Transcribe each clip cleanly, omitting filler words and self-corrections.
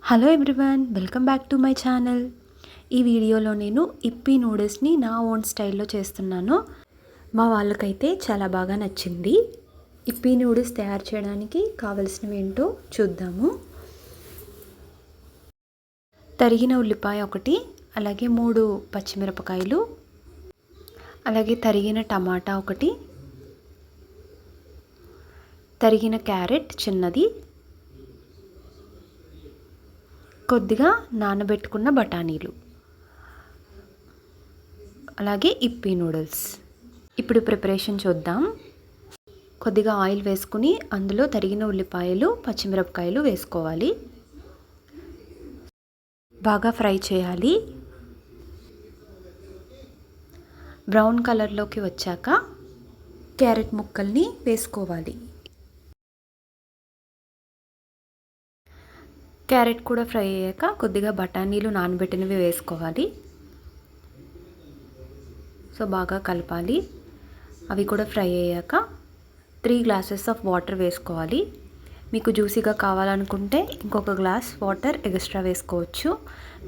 Hello everyone, welcome back to my channel. ఈ వీడియోలో నేను ఇప్పీ నూడిల్స్ని నా ఓన్ స్టైల్లో చేస్తున్నాను. మా వాళ్ళకైతే చాలా బాగా నచ్చింది. ఇప్పీ నూడిల్స్ తయారు చేయడానికి కావలసినవి ఏంటో చూద్దాము. తరిగిన ఉల్లిపాయ ఒకటి, అలాగే 3 పచ్చిమిరపకాయలు, అలాగే తరిగిన టమాటా ఒకటి, తరిగిన క్యారెట్ చిన్నది, కొద్దిగా నానబెట్టుకున్న బఠానీలు, అలాగే ఇప్పీ నూడిల్స్. ఇప్పుడు ప్రిపరేషన్ చూద్దాం. కొద్దిగా ఆయిల్ వేసుకుని అందులో తరిగిన ఉల్లిపాయలు, పచ్చిమిరపకాయలు వేసుకోవాలి. బాగా ఫ్రై చేయాలి. బ్రౌన్ కలర్లోకి వచ్చాక క్యారెట్ ముక్కల్ని వేసుకోవాలి. క్యారెట్ కూడా ఫ్రై అయ్యాక కొద్దిగా బఠానీలు నానబెట్టినవి వేసుకోవాలి. సో బాగా కలపాలి. అవి కూడా ఫ్రై అయ్యాక 3 గ్లాసెస్ ఆఫ్ వాటర్ వేసుకోవాలి. మీకు జ్యూసీగా కావాలనుకుంటే ఇంకొక గ్లాస్ వాటర్ ఎక్స్ట్రా వేసుకోవచ్చు.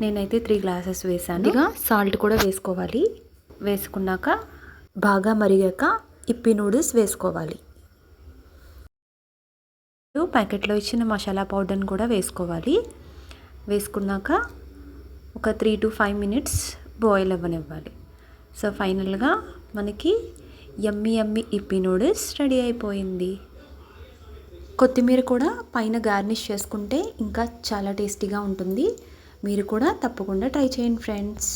నేనైతే 3 గ్లాసెస్ వేసాను. ఇక సాల్ట్ కూడా వేసుకోవాలి. వేసుకున్నాక బాగా మరిగాక ఇప్పీ నూడిల్స్ వేసుకోవాలి. ప్యాకెట్లో ఇచ్చిన మసాలా పౌడర్ని కూడా వేసుకోవాలి. వేసుకున్నాక ఒక 3 to 5 minutes బాయిల్ అవ్వనివ్వాలి. సో ఫైనల్గా మనకి యమ్మీ ఇప్పీ నూడిల్స్ రెడీ అయిపోయింది. కొత్తిమీర కూడా పైన గార్నిష్ చేసుకుంటే ఇంకా చాలా టేస్టీగా ఉంటుంది. మీరు కూడా తప్పకుండా ట్రై చేయండి ఫ్రెండ్స్.